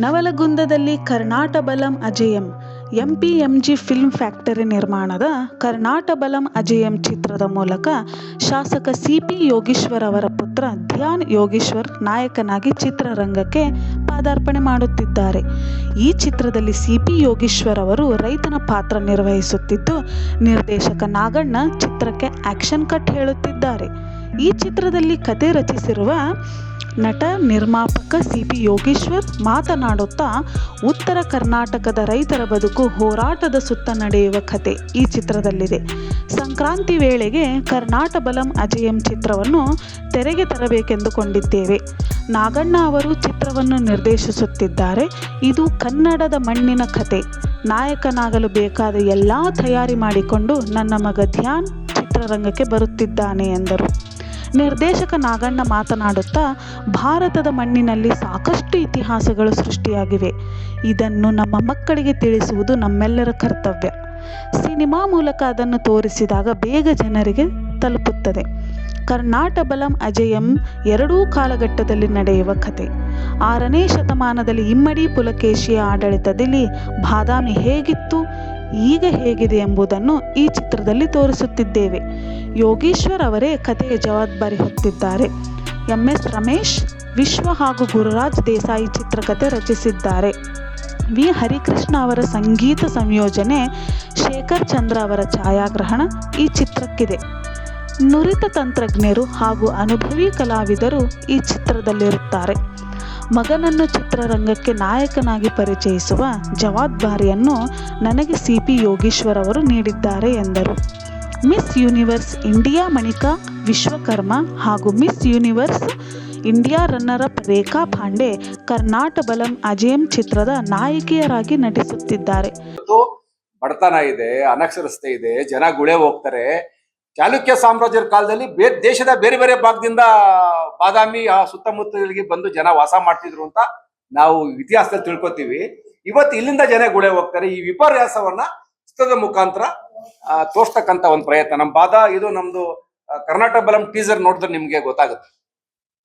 ನವಲಗುಂದದಲ್ಲಿ ಕರ್ನಾಟಬಲಂ ಅಜೇಯಂ ಎಂಪಿಎಂಜಿ film factory ನಿರ್ಮಾಣದ ಕರ್ನಾಟಬಲಂ ಅಜೇಯಂ ಚಿತ್ರದ ಮೂಲಕ ಶಾಸಕ ಸಿಪಿ ಯೋಗೀಶ್ವರ್ ಅವರ ಪುತ್ರ ಧ್ಯಾನ್ ಯೋಗೀಶ್ವರ್ ನಾಯಕನಾಗಿ ಚಿತ್ರರಂಗಕ್ಕೆ ಪಾದಾರ್ಪಣೆ ಮಾಡುತ್ತಿದ್ದಾರೆ. ಈ ಚಿತ್ರದಲ್ಲಿ ಸಿಪಿ ಯೋಗೀಶ್ವರ್ ಅವರು ರೈತನ ಪಾತ್ರ ನಿರ್ವಹಿಸುತ್ತಿದ್ದು, ನಿರ್ದೇಶಕ ನಾಗಣ್ಣ ಚಿತ್ರಕ್ಕೆ ಆಕ್ಷನ್ ಕಟ್ ಹೇಳುತ್ತಿದ್ದಾರೆ. ಈ ಚಿತ್ರದಲ್ಲಿ ಕತೆ ರಚಿಸಿರುವ ನಟ ನಿರ್ಮಾಪಕ ಸಿಪಿ ಯೋಗೀಶ್ವರ್ ಮಾತನಾಡುತ್ತಾ, ಉತ್ತರ ಕರ್ನಾಟಕದ ರೈತರ ಬದುಕು ಹೋರಾಟದ ಸುತ್ತ ನಡೆಯುವ ಕತೆ ಈ ಚಿತ್ರದಲ್ಲಿದೆ. ಸಂಕ್ರಾಂತಿ ವೇಳೆಗೆ ಕರ್ನಾಟಬಲಂ ಅಜೇಯಂ ಚಿತ್ರವನ್ನು ತೆರೆಗೆ ತರಬೇಕೆಂದುಕೊಂಡಿದ್ದೇವೆ. ನಾಗಣ್ಣ ಅವರು ಚಿತ್ರವನ್ನು ನಿರ್ದೇಶಿಸುತ್ತಿದ್ದಾರೆ. ಇದು ಕನ್ನಡದ ಮಣ್ಣಿನ ಕತೆ. ನಾಯಕನಾಗಲು ಬೇಕಾದ ಎಲ್ಲ ತಯಾರಿ ಮಾಡಿಕೊಂಡು ನನ್ನ ಮಗ ಧ್ಯಾನ್ ಚಿತ್ರರಂಗಕ್ಕೆ ಬರುತ್ತಿದ್ದಾನೆ ಎಂದರು. ನಿರ್ದೇಶಕ ನಾಗಣ್ಣ ಮಾತನಾಡುತ್ತಾ, ಭಾರತದ ಮಣ್ಣಿನಲ್ಲಿ ಸಾಕಷ್ಟು ಇತಿಹಾಸಗಳು ಸೃಷ್ಟಿಯಾಗಿವೆ. ಇದನ್ನು ನಮ್ಮ ಮಕ್ಕಳಿಗೆ ತಿಳಿಸುವುದು ನಮ್ಮೆಲ್ಲರ ಕರ್ತವ್ಯ. ಸಿನಿಮಾ ಮೂಲಕ ಅದನ್ನು ತೋರಿಸಿದಾಗ ಬೇಗ ಜನರಿಗೆ ತಲುಪುತ್ತದೆ. ಕರ್ನಾಟಬಲಂ ಅಜೇಯಂ ಎರಡೂ ಕಾಲಘಟ್ಟದಲ್ಲಿ ನಡೆಯುವ ಕತೆ. 6ನೇ ಶತಮಾನದಲ್ಲಿ ಇಮ್ಮಡಿ ಪುಲಕೇಶಿಯ ಆಡಳಿತದಲ್ಲಿ ಬಾದಾಮಿ ಹೇಗಿತ್ತು, ಈಗ ಹೇಗಿದೆ ಎಂಬುದನ್ನು ಈ ಚಿತ್ರದಲ್ಲಿ ತೋರಿಸುತ್ತಿದ್ದೇವೆ. ಯೋಗೀಶ್ವರ್ ಅವರೇ ಕಥೆಯ ಜವಾಬ್ದಾರಿ ಹೊತ್ತಿದ್ದಾರೆ. MS ರಮೇಶ್, ವಿಶ್ವ ಹಾಗೂ ಗುರುರಾಜ್ ದೇಸಾಯಿ ಚಿತ್ರಕಥೆ ರಚಿಸಿದ್ದಾರೆ. ವಿ ಹರಿಕೃಷ್ಣ ಅವರ ಸಂಗೀತ ಸಂಯೋಜನೆ, ಶೇಖರ್ ಚಂದ್ರ ಅವರ ಛಾಯಾಗ್ರಹಣ ಈ ಚಿತ್ರಕ್ಕಿದೆ. ನುರಿತ ತಂತ್ರಜ್ಞರು ಹಾಗೂ ಅನುಭವಿ ಕಲಾವಿದರು ಈ ಚಿತ್ರದಲ್ಲಿರುತ್ತಾರೆ. ಮಗನನ್ನು ಚಿತ್ರರಂಗಕ್ಕೆ ನಾಯಕನಾಗಿ ಪರಿಚಯಿಸುವ ಜವಾಬ್ದಾರಿಯನ್ನು ನನಗೆ ಸಿಪಿ ಯೋಗೀಶ್ವರ್ ಅವರು ನೀಡಿದ್ದಾರೆ ಎಂದರು. Miss Universe India Manika Vishwakarma ಹಾಗೂ Miss Universe India runner up Rekha Pandey Karnatabalam Ajeyam ಚಿತ್ರದ ನಾಯಕಿಯರಾಗಿ ನಟಿಸುತ್ತಿದ್ದಾರೆ. ಬಡತನ ಇದೆ, ಅನಕ್ಷರತೆ ಇದೆ, ಜನ ಗುಳೆ ಹೋಗ್ತಾರೆ. ಚಾಲುಕ್ಯ ಸಾಮ್ರಾಜ್ಯದ ಕಾಲದಲ್ಲಿ ದೇಶದ ಬೇರೆ ಬೇರೆ ಭಾಗದಿಂದ ಬಾದಾಮಿ ಆ ಸುತ್ತಮುತ್ತಲಿಗೆ ಬಂದು ಜನ ವಾಸ ಮಾಡ್ತಿದ್ರು ಅಂತ ನಾವು ಇತಿಹಾಸದಲ್ಲಿ ತಿಳ್ಕೊತೀವಿ. ಇವತ್ತು ಇಲ್ಲಿಂದ ಜನ ಗುಳೆ ಹೋಗ್ತಾರೆ. ಈ ವಿಪರ್ಯಾಸವನ್ನ ಚಿತ್ರದ ಮುಖಾಂತರ ತೋರ್ಸ್ತಕ್ಕಂತ ಒಂದು ಪ್ರಯತ್ನ. ಇದು ನಮ್ದು ಕರ್ನಾಟಬಲಂ ಟೀಸರ್ ನೋಡಿದ್ರೆ ನಿಮ್ಗೆ ಗೊತ್ತಾಗುತ್ತೆ.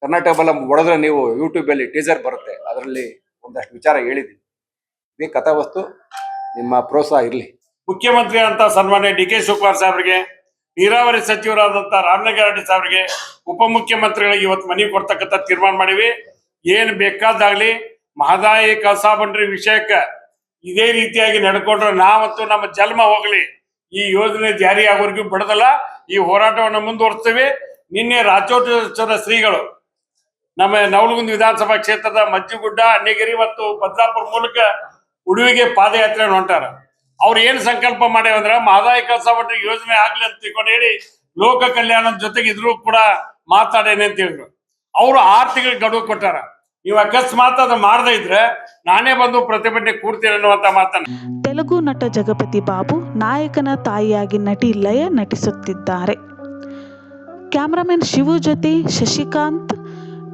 ಕರ್ನಾಟಬಲಂ ಹೊಡೆದ್ರೆ ನೀವು ಯೂಟ್ಯೂಬ್ ಅಲ್ಲಿ ಟೀಸರ್ ಬರುತ್ತೆ, ಅದರಲ್ಲಿ ಒಂದಷ್ಟು ವಿಚಾರ ಹೇಳಿದೀವಿ. ಇದೇ ಕಥಾವಸ್ತು, ನಿಮ್ಮ ಪ್ರೋತ್ಸಾಹ ಇರಲಿ. ಮುಖ್ಯಮಂತ್ರಿ ಅಂತ ಸನ್ಮಾನ್ಯ DK ಶಿವಕುಮಾರ್ ಸಾಹೇಬ್ರಿಗೆ, ನೀರಾವರಿ ಸಚಿವರಾದಂತ ರಾಮಲಿಂಗಾರೆಡ್ಡಿ ಸಾಹೇಬ್ರಿಗೆ, ಉಪಮುಖ್ಯಮಂತ್ರಿಗಳಿಗೆ ಇವತ್ತು ಮನವಿ ಕೊಡ್ತಕ್ಕಂಥ ತೀರ್ಮಾನ ಮಾಡಿವಿ. ಏನ್ ಬೇಕಾದಾಗ್ಲಿ ಮಹದಾಯಿ ಕಳಸಾ ಬಂಡ್ರಿ ವಿಷಯಕ್ಕೆ ಇದೇ ರೀತಿಯಾಗಿ ನಡ್ಕೊಂಡ್ರೆ ನಾವಂತೂ ನಮ್ಮ ಜನ್ಮ ಹೋಗ್ಲಿ, ಈ ಯೋಜನೆ ಜಾರಿ ಆಗೋರ್ಗೂ ಬಿಡದಲ್ಲ, ಈ ಹೋರಾಟವನ್ನು ಮುಂದುವರಿಸ್ತೀವಿ. ನಿನ್ನೆ ರಾಜ್ಯೋತ್ಸವದ ಶ್ರೀಗಳು ನಮ್ಮ ನವಲಗುಂದ ವಿಧಾನಸಭಾ ಕ್ಷೇತ್ರದ ಮಜ್ಜಿಗುಡ್ಡ, ಅನ್ನಿಗಿರಿ ಮತ್ತು ಬದ್ಲಾಪುರ ಮೂಲಕ ಉಡುವಿಗೆ ಪಾದಯಾತ್ರೆ ಹೊಂಟಾರ. ಅವ್ರು ಏನ್ ಸಂಕಲ್ಪ ಮಾಡ್ಯಾವಂದ್ರ ಮಹದಾಯಿ ಕಳಸಾ ಬಂಡ್ರಿ ಯೋಜನೆ ಆಗ್ಲಿ ಅಂತ ತಿಳ್ಕೊಂಡು ಹೇಳಿ ಲೋಕ ಕಲ್ಯಾಣದ ಜೊತೆಗೆ ಇದ್ರು ಕೂಡ ಮಾತಾಡೇನೆ ಅಂತ ಹೇಳಿದ್ರು. ಅವ್ರು 6 ತಿಂಗಳ ಗಡುವು ಕೊಟ್ಟಾರ. ನೀವು ಅಕಸ್ಮಾತ್ ಅದು ಮಾಡದೇ ಇದ್ರೆ ನಾನೇ ಬಂದು ಪ್ರತಿಭಟನೆ ಕೂರ್ತೀನಿ ಅನ್ನುವಂತ ಮಾತನ್ನ. ತೆಲುಗು ನಟ ಜಗಪತಿ ಬಾಬು ನಾಯಕನ ತಾಯಿಯಾಗಿ ನಟಿ ಲಯ ನಟಿಸುತ್ತಿದ್ದಾರೆ. ಕ್ಯಾಮರಾಮನ್ ಶಿವು ಜೊತೆ ಶಶಿಕಾಂತ್,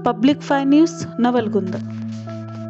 ಪಬ್ಲಿಕ್ 5 ನ್ಯೂಸ್, ನವಲಗುಂದ.